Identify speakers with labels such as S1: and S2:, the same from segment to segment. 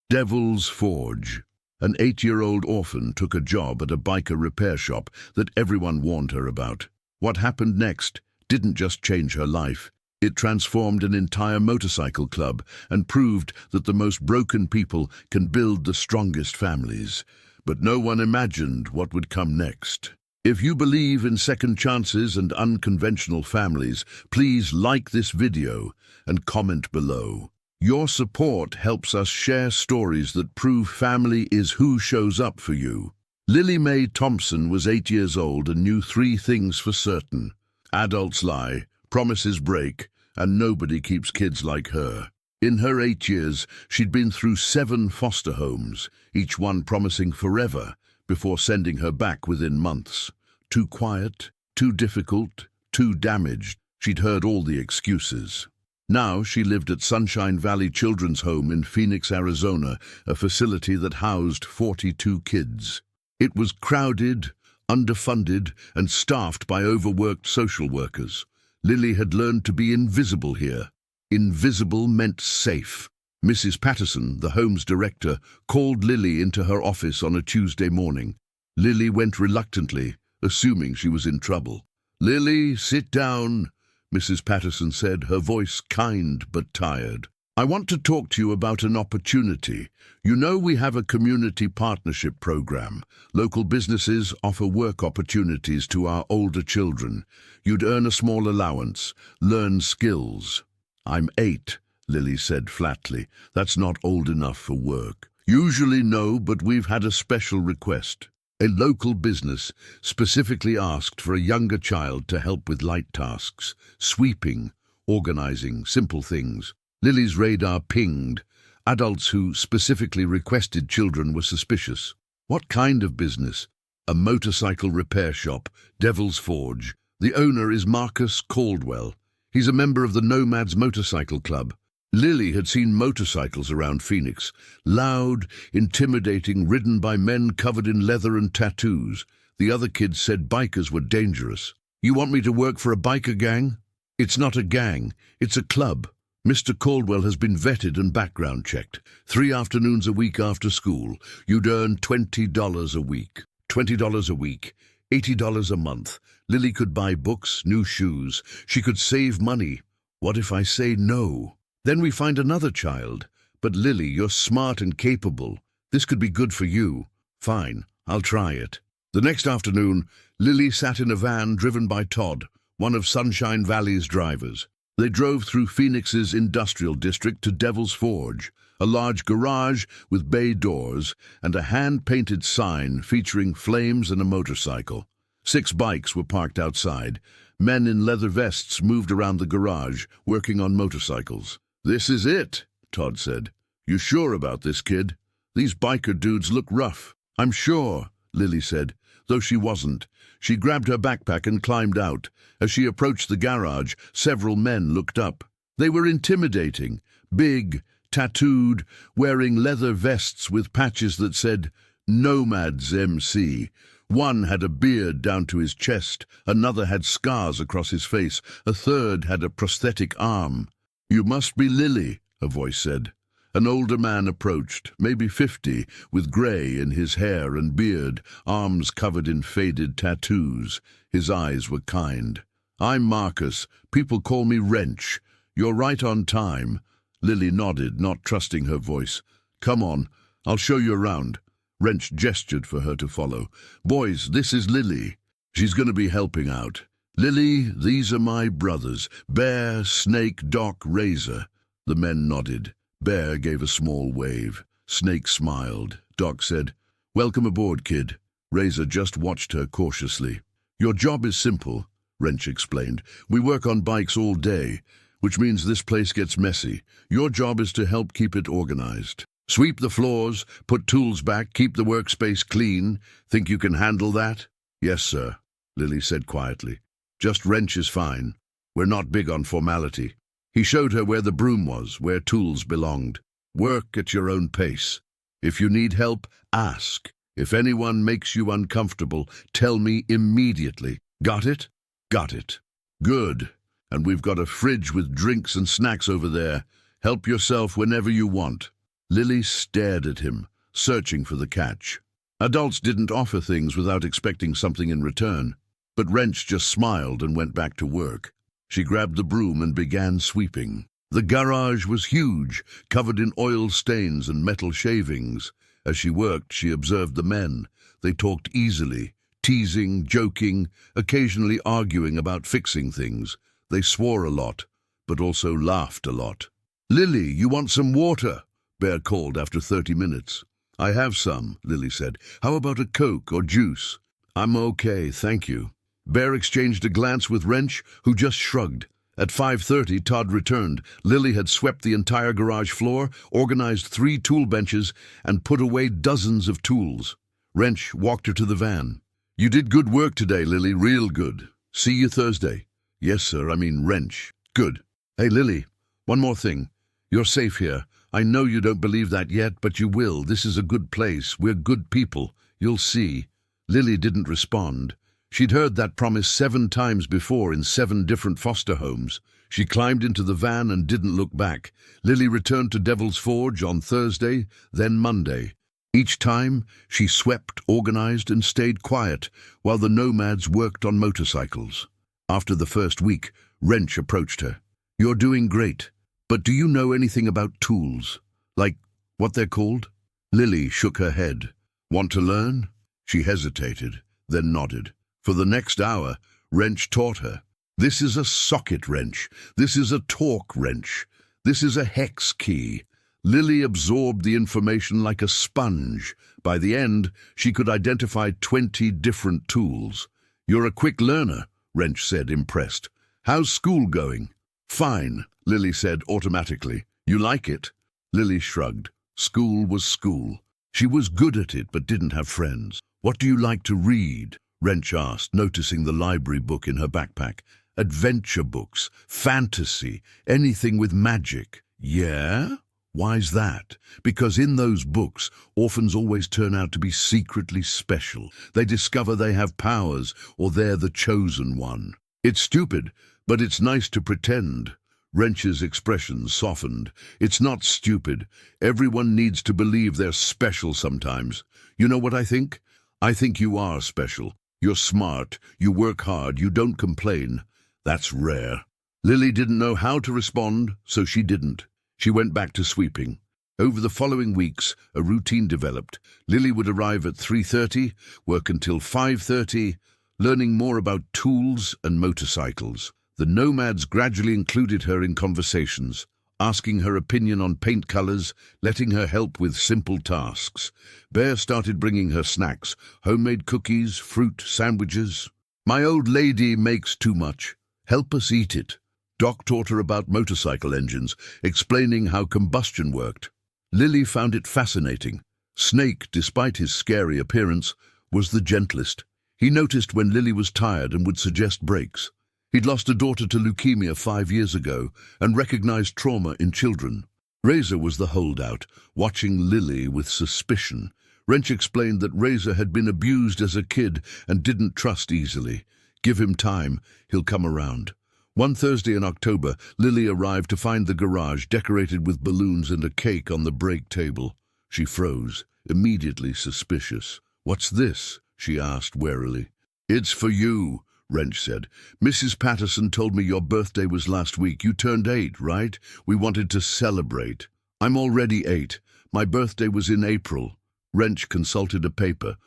S1: Devil's Forge. An 8-year-old orphan took a job at a biker repair shop that everyone warned her about. What happened next didn't just change her life. It transformed an entire motorcycle club and proved that the most broken people can build the strongest families. But no one imagined what would come next. If you believe in second chances and unconventional families, please like this video and comment below. Your support helps us share stories that prove family is who shows up for you. Lily Mae Thompson was 8 years old and knew 3 things for certain. Adults lie, promises break, and nobody keeps kids like her. In her 8 years, she'd been through 7 foster homes, each one promising forever, before sending her back within months. Too quiet, too difficult, too damaged. She'd heard all the excuses. Now she lived at Sunshine Valley Children's Home in Phoenix, Arizona, a facility that housed 42 kids. It was crowded, underfunded, and staffed by overworked social workers. Lily had learned to be invisible here. Invisible meant safe. Mrs. Patterson, the home's director, called Lily into her office on a Tuesday morning. Lily went reluctantly, assuming she was in trouble. "Lily, sit down," Mrs. Patterson said, her voice kind but tired. "I want to talk to you about an opportunity. You know we have a community partnership program. Local businesses offer work opportunities to our older children. You'd earn a small allowance, learn skills." "I'm 8, Lily said flatly. "That's not old enough for work." "Usually no, but we've had a special request. A local business specifically asked for a younger child to help with light tasks, sweeping, organizing, simple things." Lily's radar pinged. Adults who specifically requested children were suspicious. "What kind of business?" "A motorcycle repair shop, Devil's Forge. The owner is Marcus Caldwell. He's a member of the Nomads Motorcycle Club." Lily had seen motorcycles around Phoenix, loud, intimidating, ridden by men covered in leather and tattoos. The other kids said bikers were dangerous. "You want me to work for a biker gang?" "It's not a gang, it's a club. Mr. Caldwell has been vetted and background checked. 3 afternoons a week after school. You'd earn $20 a week. $20 a week. $80 a month. Lily could buy books, new shoes. She could save money. What if I say no? Then we find another child. But Lily, you're smart and capable. This could be good for you." "Fine, I'll try it." The next afternoon, Lily sat in a van driven by Todd, one of Sunshine Valley's drivers. They drove through Phoenix's industrial district to Devil's Forge, a large garage with bay doors and a hand-painted sign featuring flames and a motorcycle. 6 bikes were parked outside. Men in leather vests moved around the garage, working on motorcycles. "This is it," Todd said. "You sure about this, kid? These biker dudes look rough." "I'm sure," Lily said, though she wasn't. She grabbed her backpack and climbed out. As she approached the garage, several men looked up. They were intimidating, big, tattooed, wearing leather vests with patches that said, "Nomads MC." One had a beard down to his chest, another had scars across his face, a third had a prosthetic arm. "You must be Lily," a voice said. An older man approached, maybe 50, with grey in his hair and beard, arms covered in faded tattoos. His eyes were kind. "I'm Marcus. People call me Wrench. You're right on time." Lily nodded, not trusting her voice. "Come on, I'll show you around." Wrench gestured for her to follow. "Boys, this is Lily. She's going to be helping out. Lily, these are my brothers, Bear, Snake, Doc, Razor." The men nodded. Bear gave a small wave. Snake smiled. Doc said, "Welcome aboard, kid." Razor just watched her cautiously. "Your job is simple," Wrench explained. "We work on bikes all day, which means this place gets messy. Your job is to help keep it organized. Sweep the floors, put tools back, keep the workspace clean. Think you can handle that?" "Yes, sir," Lily said quietly. "Just Wrench is fine. We're not big on formality." He showed her where the broom was, where tools belonged. "Work at your own pace. If you need help, ask. If anyone makes you uncomfortable, tell me immediately. Got it?" "Got it." "Good. And we've got a fridge with drinks and snacks over there. Help yourself whenever you want." Lily stared at him, searching for the catch. Adults didn't offer things without expecting something in return, but Wrench just smiled and went back to work. She grabbed the broom and began sweeping. The garage was huge, covered in oil stains and metal shavings. As she worked, she observed the men. They talked easily, teasing, joking, occasionally arguing about fixing things. They swore a lot, but also laughed a lot. "Lily, you want some water?" Bear called after 30 minutes. "I have some," Lily said. "How about a Coke or juice?" "I'm okay, thank you." Bear exchanged a glance with Wrench, who just shrugged. At 5:30, Todd returned. Lily had swept the entire garage floor, organized 3 tool benches, and put away dozens of tools. Wrench walked her to the van. "You did good work today, Lily, real good. See you Thursday." "Yes, sir, I mean Wrench." "Good. Hey, Lily, one more thing. You're safe here. I know you don't believe that yet, but you will. This is a good place. We're good people. You'll see." Lily didn't respond. She'd heard that promise 7 times before in 7 different foster homes. She climbed into the van and didn't look back. Lily returned to Devil's Forge on Thursday, then Monday. Each time, she swept, organized, and stayed quiet, while the nomads worked on motorcycles. After the first week, Wrench approached her. "You're doing great, but do you know anything about tools? Like what they're called?" Lily shook her head. "Want to learn?" She hesitated, then nodded. For the next hour, Wrench taught her. This is a socket wrench. This is a torque wrench. This is a hex key. Lily absorbed the information like a sponge. By the end, she could identify 20 different tools. "You're a quick learner," Wrench said, impressed. "How's school going?" "Fine," Lily said automatically. "You like it?" Lily shrugged. School was school. She was good at it but didn't have friends. "What do you like to read?" Wrench asked, noticing the library book in her backpack. "Adventure books, fantasy, anything with magic." "Yeah? Why's that?" "Because in those books, orphans always turn out to be secretly special. They discover they have powers, or they're the chosen one. It's stupid, but it's nice to pretend." Wrench's expression softened. "It's not stupid. Everyone needs to believe they're special sometimes. You know what I think? I think you are special. You're smart, you work hard, you don't complain. That's rare." Lily didn't know how to respond, so she didn't. She went back to sweeping. Over the following weeks, a routine developed. Lily would arrive at 3:30, work until 5:30, learning more about tools and motorcycles. The nomads gradually included her in conversations, asking her opinion on paint colors, letting her help with simple tasks. Bear started bringing her snacks, homemade cookies, fruit, sandwiches. "My old lady makes too much. Help us eat it." Doc taught her about motorcycle engines, explaining how combustion worked. Lily found it fascinating. Snake, despite his scary appearance, was the gentlest. He noticed when Lily was tired and would suggest breaks. He'd lost a daughter to leukemia 5 years ago and recognized trauma in children. Razor was the holdout, watching Lily with suspicion. Wrench explained that Razor had been abused as a kid and didn't trust easily. Give him time, he'll come around. One Thursday in October, Lily arrived to find the garage decorated with balloons and a cake on the break table. She froze, immediately suspicious. "What's this?" she asked warily. "It's for you," Wrench said. "Mrs. Patterson told me your birthday was last week. You turned 8, right? We wanted to celebrate." "I'm already 8. My birthday was in April." Wrench consulted a paper.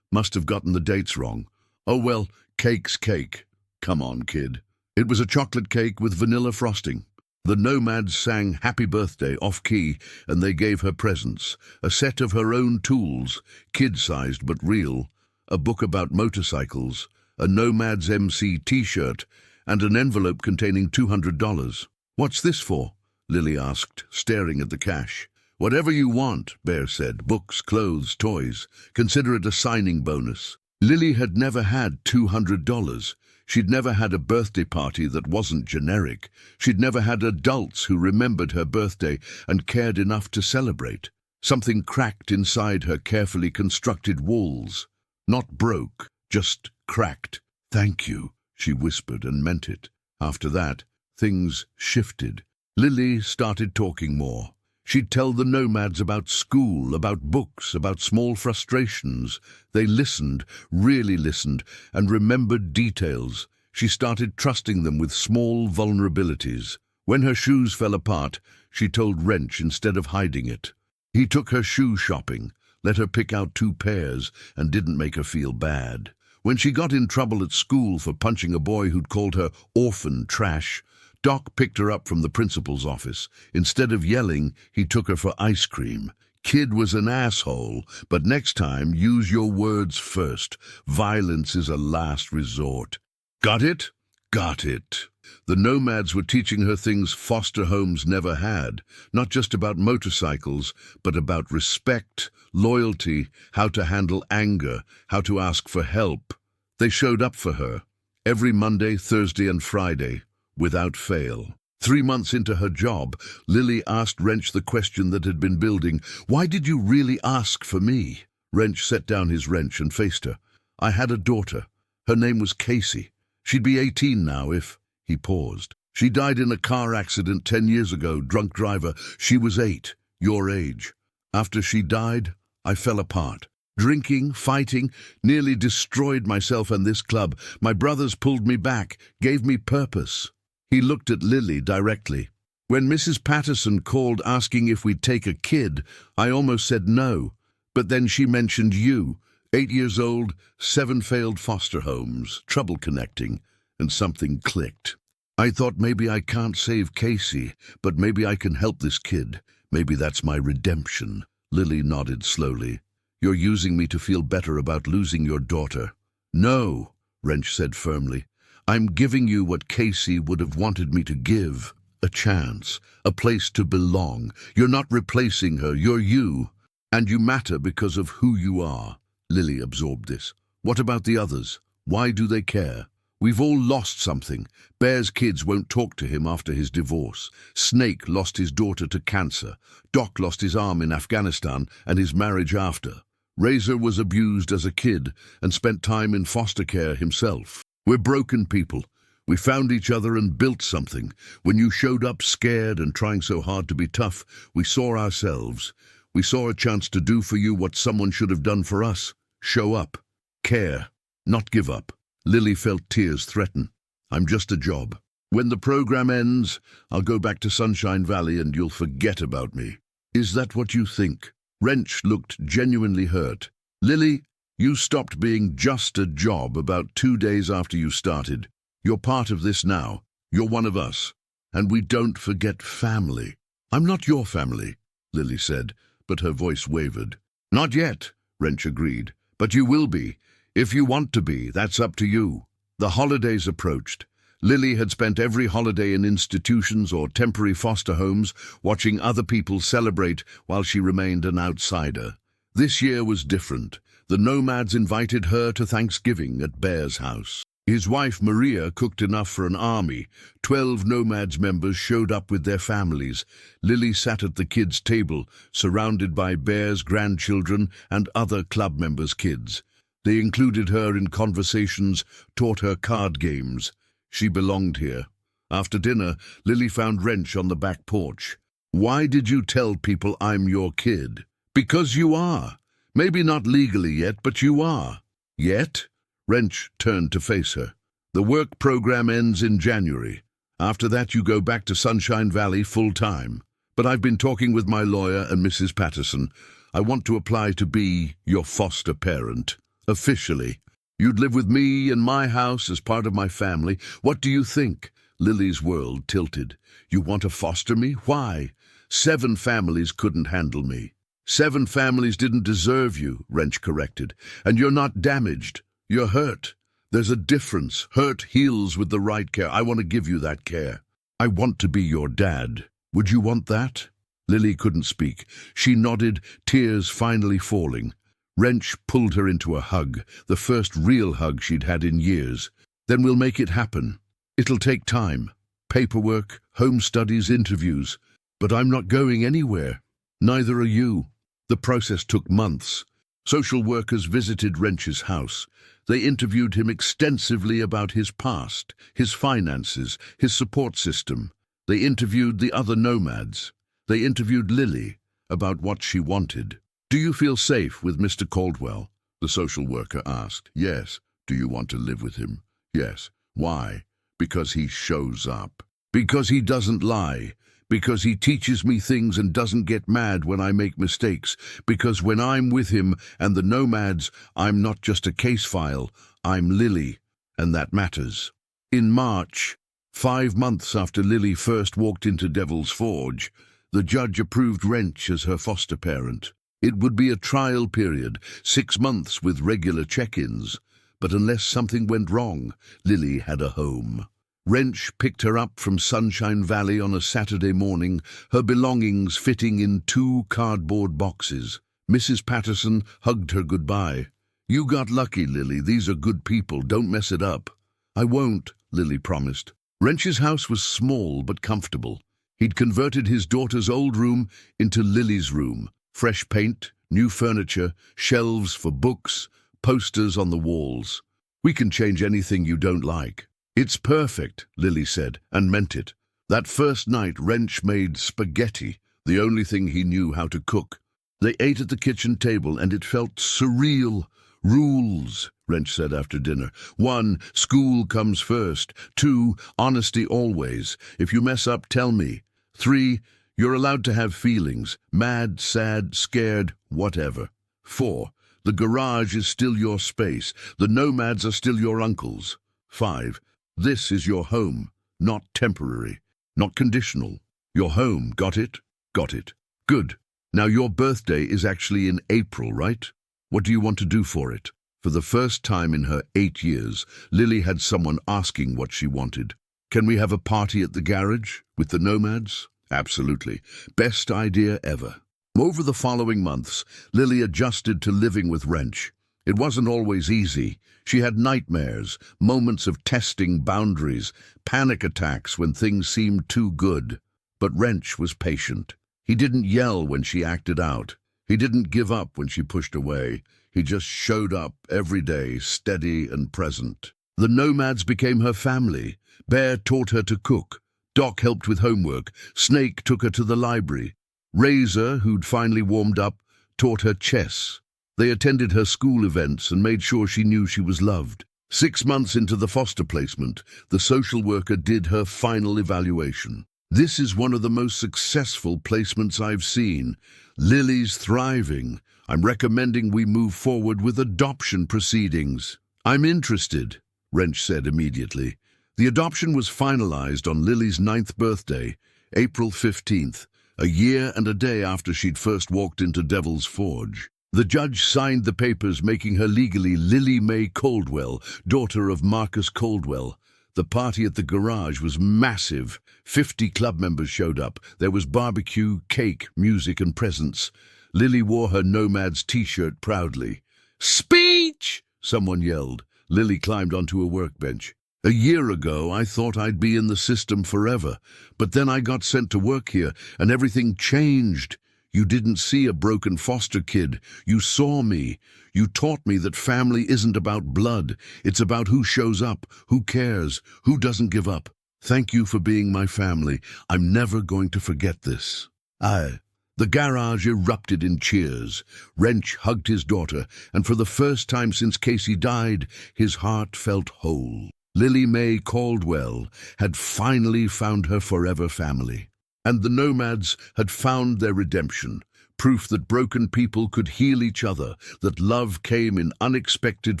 S1: Must have gotten the dates wrong. "Oh well, cake's cake. Come on, kid." It was a chocolate cake with vanilla frosting. The nomads sang Happy Birthday off-key, and they gave her presents. A set of her own tools, kid-sized but real, a book about motorcycles, a Nomads MC t-shirt, and an envelope containing $200. "What's this for?" Lily asked, staring at the cash. "Whatever you want," Bear said. "Books, clothes, toys. Consider it a signing bonus." Lily had never had $200. She'd never had a birthday party that wasn't generic. She'd never had adults who remembered her birthday and cared enough to celebrate. Something cracked inside her carefully constructed walls. Not broke, just cracked. "Thank you," she whispered and meant it. After that, things shifted. Lily started talking more. She'd tell the nomads about school, about books, about small frustrations. They listened, really listened, and remembered details. She started trusting them with small vulnerabilities. When her shoes fell apart, she told Wrench instead of hiding it. He took her shoe shopping, let her pick out 2 pairs, and didn't make her feel bad. When she got in trouble at school for punching a boy who'd called her orphan trash, Doc picked her up from the principal's office. Instead of yelling, he took her for ice cream. Kid was an asshole, but next time, use your words first. Violence is a last resort. Got it? Got it. The nomads were teaching her things foster homes never had, not just about motorcycles, but about respect, loyalty, how to handle anger, how to ask for help. They showed up for her, every Monday, Thursday, and Friday, without fail. 3 months into her job, Lily asked Wrench the question that had been building. Why did you really ask for me? Wrench set down his wrench and faced her. I had a daughter. Her name was Casey. She'd be 18 now if... He paused. She died in a car accident 10 years ago, drunk driver. She was 8, your age. After she died, I fell apart. Drinking, fighting, nearly destroyed myself and this club. My brothers pulled me back, gave me purpose. He looked at Lily directly. When Mrs. Patterson called asking if we'd take a kid, I almost said no. But then she mentioned you. 8 years old, 7 failed foster homes, trouble connecting, and something clicked. I thought maybe I can't save Casey, but maybe I can help this kid. Maybe that's my redemption. Lily nodded slowly. You're using me to feel better about losing your daughter. No, Wrench said firmly. I'm giving you what Casey would have wanted me to give. A chance, a place to belong. You're not replacing her, you're you. And you matter because of who you are. Lily absorbed this. What about the others? Why do they care? We've all lost something. Bear's kids won't talk to him after his divorce. Snake lost his daughter to cancer. Doc lost his arm in Afghanistan and his marriage after. Razor was abused as a kid and spent time in foster care himself. We're broken people. We found each other and built something. When you showed up scared and trying so hard to be tough, we saw ourselves. We saw a chance to do for you what someone should have done for us. Show up. Care. Not give up. Lily felt tears threaten. I'm just a job. When the program ends, I'll go back to Sunshine Valley and you'll forget about me. Is that what you think? Wrench looked genuinely hurt. Lily, you stopped being just a job about 2 days after you started. You're part of this now. You're one of us. And we don't forget family. I'm not your family, Lily said, but her voice wavered. Not yet, Wrench agreed. But you will be. If you want to be, that's up to you. The holidays approached. Lily had spent every holiday in institutions or temporary foster homes, watching other people celebrate while she remained an outsider. This year was different. The nomads invited her to Thanksgiving at Bear's house. His wife Maria cooked enough for an army. 12 nomads members showed up with their families. Lily sat at the kids' table, surrounded by Bear's grandchildren and other club members' kids. They included her in conversations, taught her card games. She belonged here. After dinner, Lily found Wrench on the back porch. Why did you tell people I'm your kid? Because you are. Maybe not legally yet, but you are. Yet? Wrench turned to face her. The work program ends in January. After that, you go back to Sunshine Valley full-time. But I've been talking with my lawyer and Mrs. Patterson. I want to apply to be your foster parent. Officially. You'd live with me in my house as part of my family. What do you think? Lily's world tilted. You want to foster me? Why? 7 families couldn't handle me. 7 families didn't deserve you, Wrench corrected. And you're not damaged. You're hurt. There's a difference. Hurt heals with the right care. I want to give you that care. I want to be your dad. Would you want that? Lily couldn't speak. She nodded, tears finally falling. Wrench pulled her into a hug, the first real hug she'd had in years. Then we'll make it happen. It'll take time. Paperwork, home studies, interviews. But I'm not going anywhere. Neither are you. The process took months. Social workers visited Wrench's house. They interviewed him extensively about his past, his finances, his support system. They interviewed the other nomads. They interviewed Lily about what she wanted. "Do you feel safe with Mr. Caldwell?" the social worker asked. "Yes." "Do you want to live with him?" "Yes." "Why?" "Because he shows up. Because he doesn't lie. Because he teaches me things and doesn't get mad when I make mistakes. Because when I'm with him and the nomads, I'm not just a case file, I'm Lily, and that matters." In March, 5 months after Lily first walked into Devil's Forge, the judge approved Wrench as her foster parent. It would be a trial period, 6 months with regular check-ins, but unless something went wrong, Lily had a home. Wrench picked her up from Sunshine Valley on a Saturday morning, her belongings fitting in 2 cardboard boxes. Mrs. Patterson hugged her goodbye. "You got lucky, Lily. These are good people. Don't mess it up." "I won't," Lily promised. Wrench's house was small but comfortable. He'd converted his daughter's old room into Lily's room. Fresh paint, new furniture, shelves for books, posters on the walls. "We can change anything you don't like." "It's perfect," Lily said, and meant it. That first night, Wrench made spaghetti, the only thing he knew how to cook. They ate at the kitchen table, and it felt surreal. "Rules," Wrench said after dinner. 1, school comes first. 2, honesty always. If you mess up, tell me. 3, you're allowed to have feelings. Mad, sad, scared, whatever. 4, the garage is still your space. The nomads are still your uncles. 5, this is your home, not temporary, not conditional. Your home, got it? Got it. Good. Now your birthday is actually in April, right? What do you want to do for it? For the first time in her 8 years, Lily had someone asking what she wanted. "Can we have a party at the garage with the nomads?" "Absolutely. Best idea ever." Over the following months, Lily adjusted to living with Wrench. It wasn't always easy. She had nightmares, moments of testing boundaries, panic attacks when things seemed too good. But Wrench was patient. He didn't yell when she acted out. He didn't give up when she pushed away. He just showed up every day, steady and present. The nomads became her family. Bear taught her to cook. Doc helped with homework. Snake took her to the library. Razor, who'd finally warmed up, taught her chess. They attended her school events and made sure she knew she was loved. 6 months into the foster placement, the social worker did her final evaluation. "This is one of the most successful placements I've seen. Lily's thriving. I'm recommending we move forward with adoption proceedings." "I'm interested," Wrench said immediately. The adoption was finalized on Lily's 9th birthday, April 15th, a year and a day after she'd first walked into Devil's Forge. The judge signed the papers making her legally Lily Mae Caldwell, daughter of Marcus Caldwell. The party at the garage was massive. 50 club members showed up. There was barbecue, cake, music, and presents. Lily wore her Nomads t-shirt proudly. "Speech!" someone yelled. Lily climbed onto a workbench. "A year ago, I thought I'd be in the system forever, but then I got sent to work here, and everything changed. You didn't see a broken foster kid. You saw me. You taught me that family isn't about blood. It's about who shows up, who cares, who doesn't give up. Thank you for being my family. I'm never going to forget this." The garage erupted in cheers. Wrench hugged his daughter, and for the first time since Casey died, his heart felt whole. Lily Mae Caldwell had finally found her forever family. And the nomads had found their redemption, proof that broken people could heal each other, that love came in unexpected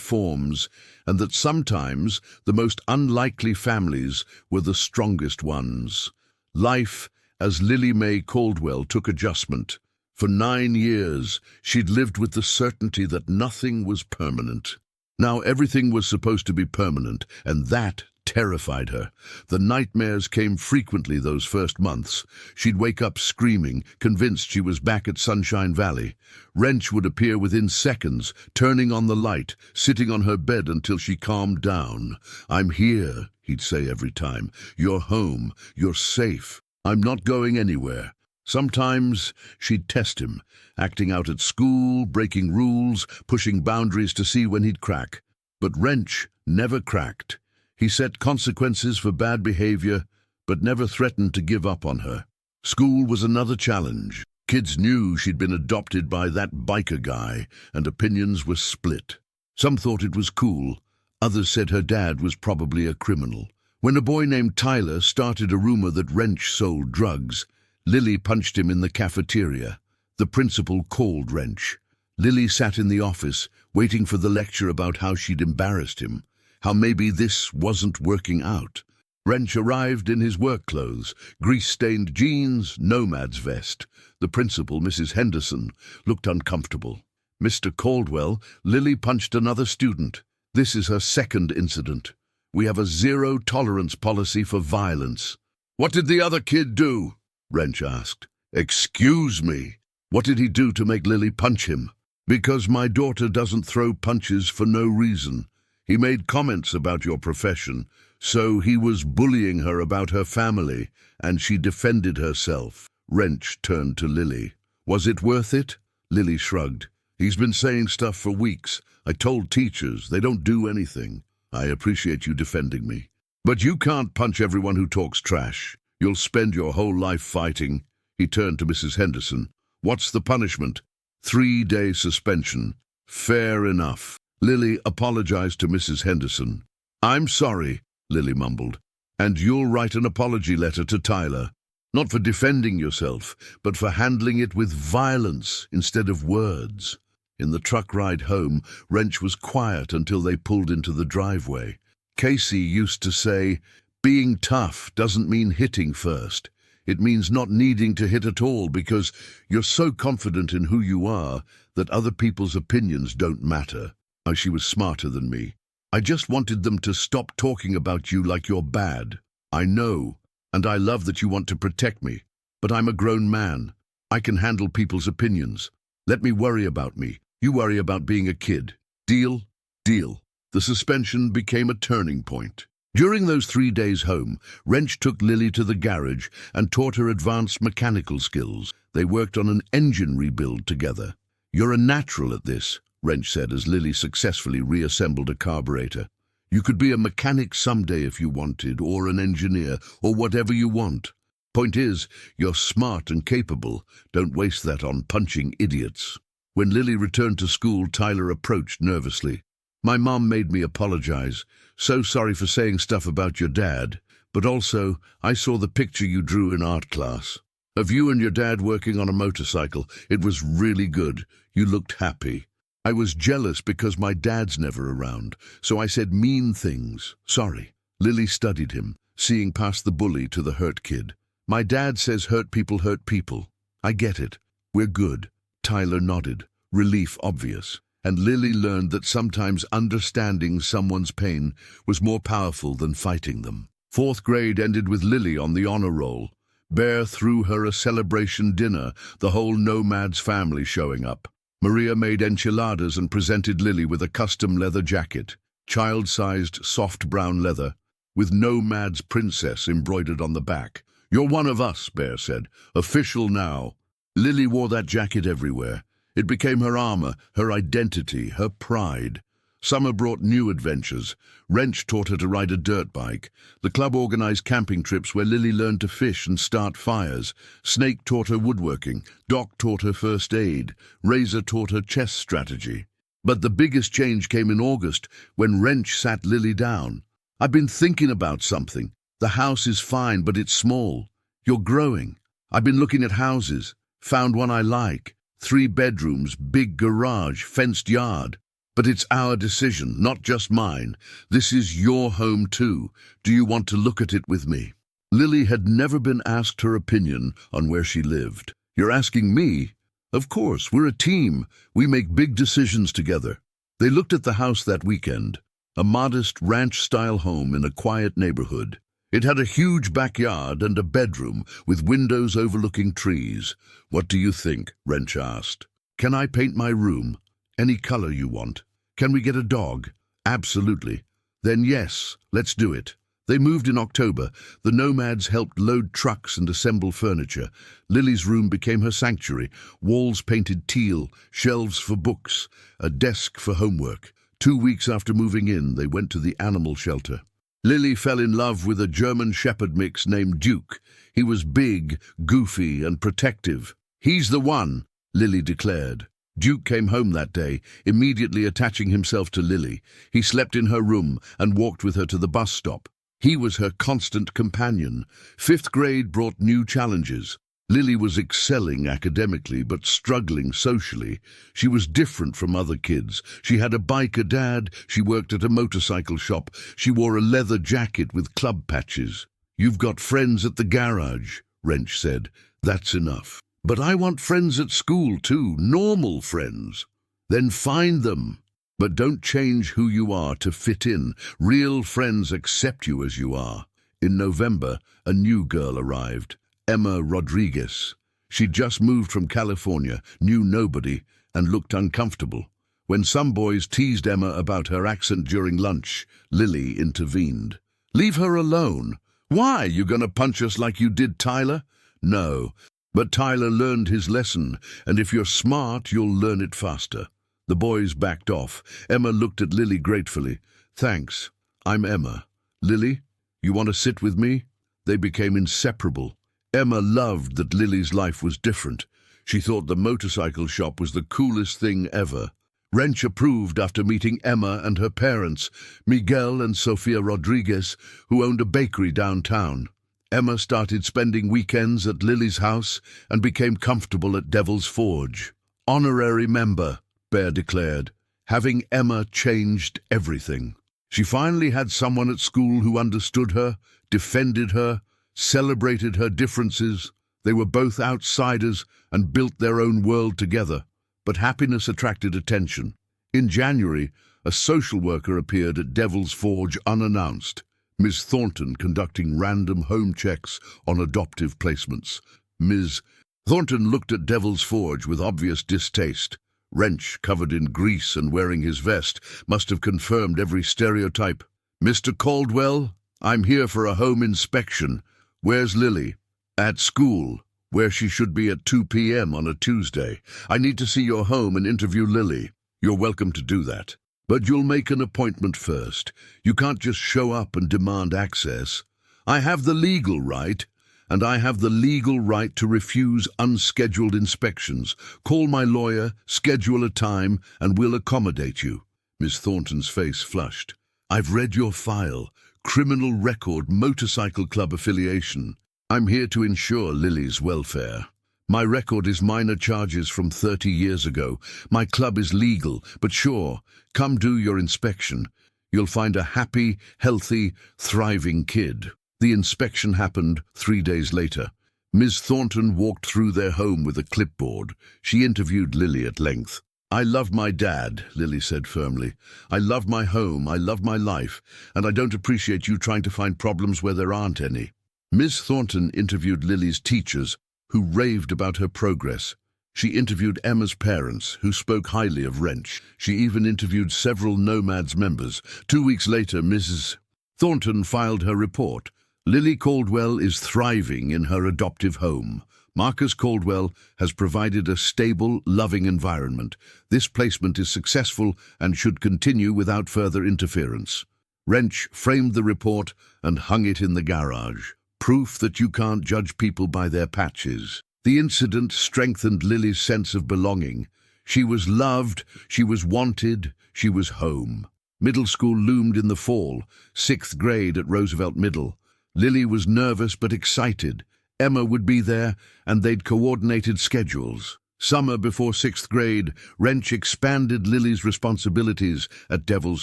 S1: forms, and that sometimes the most unlikely families were the strongest ones. Life, as Lily Mae Caldwell, took adjustment. For 9 years, she'd lived with the certainty that nothing was permanent. Now everything was supposed to be permanent, and that terrified her. The nightmares came frequently those first months. She'd wake up screaming, convinced she was back at Sunshine Valley. Wrench would appear within seconds, turning on the light, sitting on her bed until she calmed down. "I'm here," he'd say every time. "You're home. You're safe. I'm not going anywhere." Sometimes she'd test him, acting out at school, breaking rules, pushing boundaries to see when he'd crack. But Wrench never cracked. He set consequences for bad behavior, but never threatened to give up on her. School was another challenge. Kids knew she'd been adopted by that biker guy, and opinions were split. Some thought it was cool. Others said her dad was probably a criminal. When a boy named Tyler started a rumor that Wrench sold drugs, Lily punched him in the cafeteria. The principal called Wrench. Lily sat in the office, waiting for the lecture about how she'd embarrassed him, how maybe this wasn't working out. Wrench arrived in his work clothes, grease-stained jeans, nomad's vest. The principal, Mrs. Henderson, looked uncomfortable. Mr. Caldwell, Lily punched another student. This is her second incident. We have a zero-tolerance policy for violence. What did the other kid do? Wrench asked. Excuse me. What did he do to make Lily punch him? Because my daughter doesn't throw punches for no reason. He made comments about your profession, so he was bullying her about her family, and she defended herself. Wrench turned to Lily. Was it worth it? Lily shrugged. He's been saying stuff for weeks. I told teachers, they don't do anything. I appreciate you defending me. But you can't punch everyone who talks trash. You'll spend your whole life fighting. He turned to Mrs. Henderson. What's the punishment? 3-day suspension. Fair enough. Lily apologized to Mrs. Henderson. I'm sorry, Lily mumbled. And you'll write an apology letter to Tyler. Not for defending yourself, but for handling it with violence instead of words. In the truck ride home, Wrench was quiet until they pulled into the driveway. Casey used to say, being tough doesn't mean hitting first. It means not needing to hit at all because you're so confident in who you are that other people's opinions don't matter. Oh, she was smarter than me. I just wanted them to stop talking about you like you're bad. I know, and I love that you want to protect me, but I'm a grown man. I can handle people's opinions. Let me worry about me. You worry about being a kid. Deal? Deal. The suspension became a turning point. During those 3 days home, Wrench took Lily to the garage and taught her advanced mechanical skills. They worked on an engine rebuild together. You're a natural at this, Wrench said as Lily successfully reassembled a carburetor. You could be a mechanic someday if you wanted, or an engineer, or whatever you want. Point is, you're smart and capable. Don't waste that on punching idiots. When Lily returned to school, Tyler approached nervously. My mom made me apologize. So sorry for saying stuff about your dad. But also, I saw the picture you drew in art class. Of you and your dad working on a motorcycle. It was really good. You looked happy. I was jealous because my dad's never around, so I said mean things. Sorry. Lily studied him, seeing past the bully to the hurt kid. My dad says hurt people hurt people. I get it. We're good. Tyler nodded, relief obvious. And Lily learned that sometimes understanding someone's pain was more powerful than fighting them. 4th grade ended with Lily on the honor roll. Bear threw her a celebration dinner, the whole Nomad's family showing up. Maria made enchiladas and presented Lily with a custom leather jacket, child-sized soft brown leather, with Nomad's princess embroidered on the back. You're one of us, Bear said. Official now. Lily wore that jacket everywhere. It became her armor, her identity, her pride. Summer brought new adventures. Wrench taught her to ride a dirt bike. The club organized camping trips where Lily learned to fish and start fires. Snake taught her woodworking. Doc taught her first aid. Razor taught her chess strategy. But the biggest change came in August when Wrench sat Lily down. I've been thinking about something. The house is fine, but it's small. You're growing. I've been looking at houses. Found one I like. 3 bedrooms, big garage, fenced yard. But it's our decision, not just mine. This is your home too. Do you want to look at it with me? Lily had never been asked her opinion on where she lived. You're asking me? Of course, we're a team. We make big decisions together. They looked at the house that weekend, a modest ranch-style home in a quiet neighborhood. It had a huge backyard and a bedroom with windows overlooking trees. What do you think? Wrench asked. Can I paint my room? Any color you want. Can we get a dog? Absolutely. Then yes, let's do it. They moved in October. The Nomads helped load trucks and assemble furniture. Lily's room became her sanctuary. Walls painted teal, shelves for books, a desk for homework. 2 weeks after moving in, they went to the animal shelter. Lily fell in love with a German Shepherd mix named Duke. He was big, goofy, and protective. "He's the one," Lily declared. Duke came home that day, immediately attaching himself to Lily. He slept in her room and walked with her to the bus stop. He was her constant companion. 5th grade brought new challenges. Lily was excelling academically but struggling socially. She was different from other kids. She had a biker dad, she worked at a motorcycle shop, she wore a leather jacket with club patches. "You've got friends at the garage," Wrench said. "That's enough. But I want friends at school too, normal friends." "Then find them. But don't change who you are to fit in. Real friends accept you as you are." In November, a new girl arrived. Emma Rodriguez. She'd just moved from California, knew nobody, and looked uncomfortable. When some boys teased Emma about her accent during lunch, Lily intervened. "Leave her alone. Why, you gonna punch us like you did Tyler?" "No, but Tyler learned his lesson, and if you're smart, you'll learn it faster." The boys backed off. Emma looked at Lily gratefully. "Thanks. I'm Emma. Lily, you want to sit with me?" They became inseparable. Emma loved that Lily's life was different. She thought the motorcycle shop was the coolest thing ever. Wrench approved after meeting Emma and her parents, Miguel and Sofia Rodriguez, who owned a bakery downtown. Emma started spending weekends at Lily's house and became comfortable at Devil's Forge. "Honorary member," Bear declared. Having Emma changed everything. She finally had someone at school who understood her, defended her, celebrated her differences. They were both outsiders and built their own world together. But happiness attracted attention. In January, a social worker appeared at Devil's Forge unannounced. Ms. Thornton conducting random home checks on adoptive placements. Ms. Thornton looked at Devil's Forge with obvious distaste. Wrench, covered in grease and wearing his vest, must have confirmed every stereotype. "Mr. Caldwell, I'm here for a home inspection. Where's Lily?" "At school, where she should be at 2 p.m. on a Tuesday. I need to see your home and interview Lily." "You're welcome to do that. But you'll make an appointment first. You can't just show up and demand access." "I have the legal right, and I have the legal right to refuse unscheduled inspections. Call my lawyer, schedule a time, and we'll accommodate you." Miss Thornton's face flushed. "I've read your file. Criminal record, motorcycle club affiliation. I'm here to ensure Lily's welfare. My record is minor charges from 30 years ago. My club is legal, but sure, come do your inspection. You'll find a happy, healthy, thriving kid." The inspection happened 3 days later. Ms. Thornton walked through their home with a clipboard. She interviewed Lily at length. "I love my dad," Lily said firmly. "I love my home, I love my life, and I don't appreciate you trying to find problems where there aren't any." Ms. Thornton interviewed Lily's teachers, who raved about her progress. She interviewed Emma's parents, who spoke highly of Wrench. She even interviewed several Nomads members. 2 weeks later, Mrs. Thornton filed her report. "Lily Caldwell is thriving in her adoptive home. Marcus Caldwell has provided a stable, loving environment. This placement is successful and should continue without further interference." Wrench framed the report and hung it in the garage. Proof that you can't judge people by their patches. The incident strengthened Lily's sense of belonging. She was loved, she was wanted, she was home. Middle school loomed in the fall, 6th grade at Roosevelt Middle. Lily was nervous but excited. Emma would be there, and they'd coordinated schedules. Summer before 6th grade, Wrench expanded Lily's responsibilities at Devil's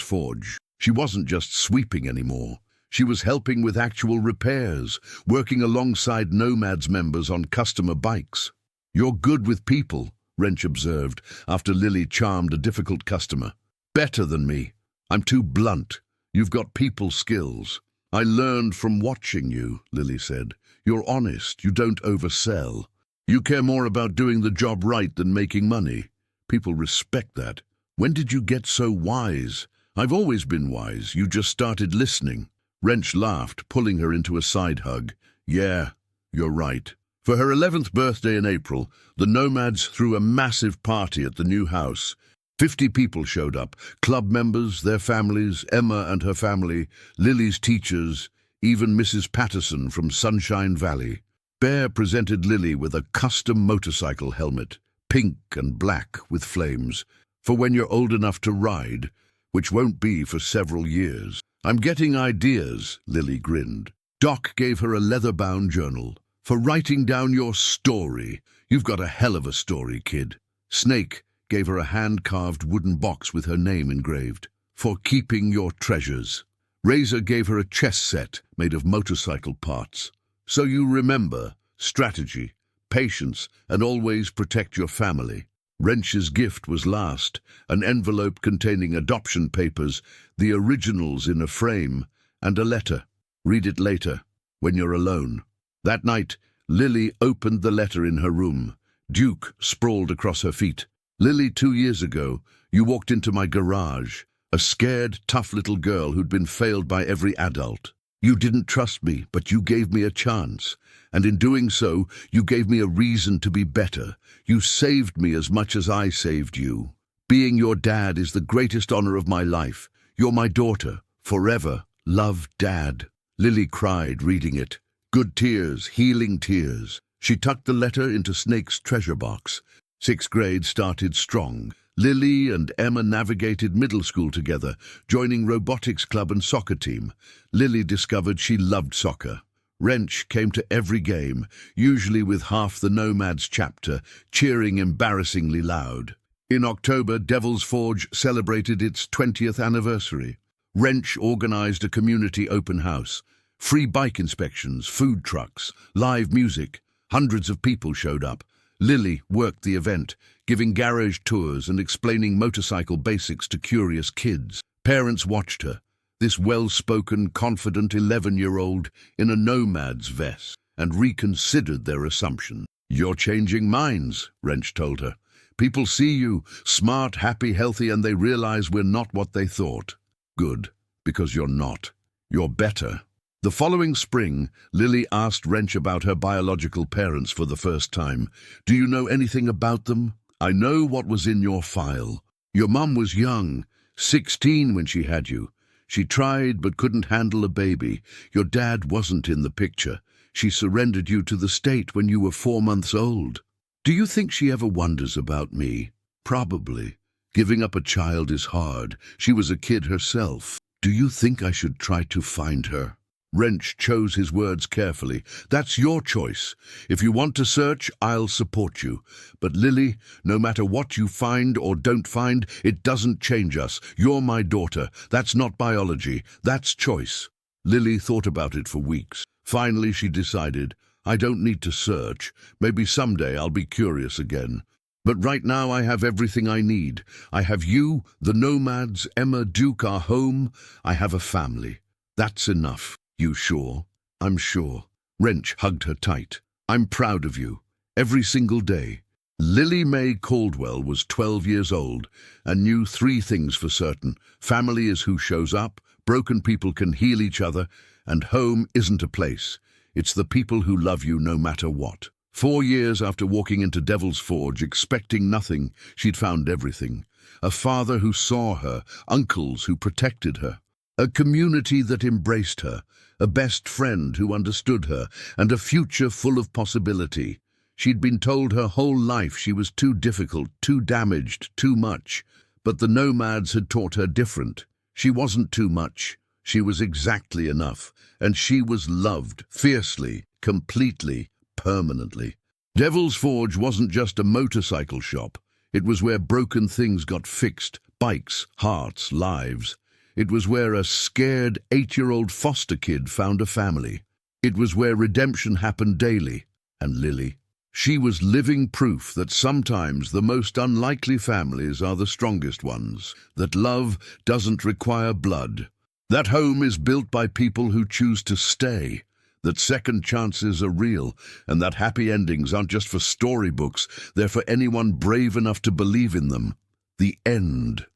S1: Forge. She wasn't just sweeping anymore. She was helping with actual repairs, working alongside Nomads members on customer bikes. "You're good with people," Wrench observed, after Lily charmed a difficult customer. "Better than me. I'm too blunt. You've got people skills." "I learned from watching you," Lily said. "You're honest, you don't oversell. You care more about doing the job right than making money. People respect that. When did you get so wise?" "I've always been wise, you just started listening." Wrench laughed, pulling her into a side hug. "Yeah, you're right." For her 11th birthday in April, the Nomads threw a massive party at the new house. 50 people showed up, club members, their families, Emma and her family, Lily's teachers, even Mrs. Patterson from Sunshine Valley. Bear presented Lily with a custom motorcycle helmet, pink and black with flames, for when you're old enough to ride, which won't be for several years. "I'm getting ideas," Lily grinned. Doc gave her a leather-bound journal. "For writing down your story. You've got a hell of a story, kid." Snake gave her a hand-carved wooden box with her name engraved. "For keeping your treasures." Razor gave her a chess set made of motorcycle parts. "So you remember strategy, patience, and always protect your family." Wrench's gift was last, an envelope containing adoption papers, the originals in a frame, and a letter. "Read it later, when you're alone." That night, Lily opened the letter in her room. Duke sprawled across her feet. "Lily, 2 years ago, you walked into my garage, a scared, tough little girl who'd been failed by every adult. You didn't trust me, but you gave me a chance. And in doing so, you gave me a reason to be better. You saved me as much as I saved you. Being your dad is the greatest honor of my life. You're my daughter. Forever. Love, Dad." Lily cried, reading it. Good tears, healing tears. She tucked the letter into Snake's treasure box. 6th grade started strong. Lily and Emma navigated middle school together, joining robotics club and soccer team. Lily discovered she loved soccer. Wrench came to every game, usually with half the Nomads chapter, cheering embarrassingly loud. In October, Devil's Forge celebrated its 20th anniversary. Wrench organized a community open house. Free bike inspections, food trucks, live music. Hundreds of people showed up. Lily worked the event, giving garage tours and explaining motorcycle basics to curious kids. Parents watched her, this well-spoken, confident 11-year-old in a Nomad's vest, and reconsidered their assumption. "You're changing minds," Wrench told her. "People see you, smart, happy, healthy, and they realize we're not what they thought." "Good, because you're not. You're better." The following spring, Lily asked Wrench about her biological parents for the first time. "Do you know anything about them? I know what was in your file. Your mum was young, 16 when she had you. She tried but couldn't handle a baby. Your dad wasn't in the picture. She surrendered you to the state when you were 4 months old. Do you think she ever wonders about me? Probably. Giving up a child is hard. She was a kid herself. Do you think I should try to find her?" Wrench chose his words carefully. "That's your choice. If you want to search, I'll support you. But Lily, no matter what you find or don't find, it doesn't change us. You're my daughter. That's not biology. That's choice." Lily thought about it for weeks. Finally, she decided, "I don't need to search. Maybe someday I'll be curious again. But right now I have everything I need. I have you, the Nomads, Emma, Duke, our home. I have a family. That's enough." "You sure?" "I'm sure." Wrench hugged her tight. "I'm proud of you. Every single day." Lily Mae Caldwell was 12 years old and knew 3 things for certain. Family is who shows up, broken people can heal each other, and home isn't a place. It's the people who love you no matter what. 4 years after walking into Devil's Forge, expecting nothing, she'd found everything. A father who saw her, uncles who protected her, a community that embraced her, a best friend who understood her, and a future full of possibility. She'd been told her whole life she was too difficult, too damaged, too much. But the Nomads had taught her different. She wasn't too much. She was exactly enough. And she was loved, fiercely, completely, permanently. Devil's Forge wasn't just a motorcycle shop. It was where broken things got fixed, bikes, hearts, lives. It was where a scared 8-year-old foster kid found a family. It was where redemption happened daily. And Lily, she was living proof that sometimes the most unlikely families are the strongest ones, that love doesn't require blood, that home is built by people who choose to stay, that second chances are real, and that happy endings aren't just for storybooks, they're for anyone brave enough to believe in them. The end.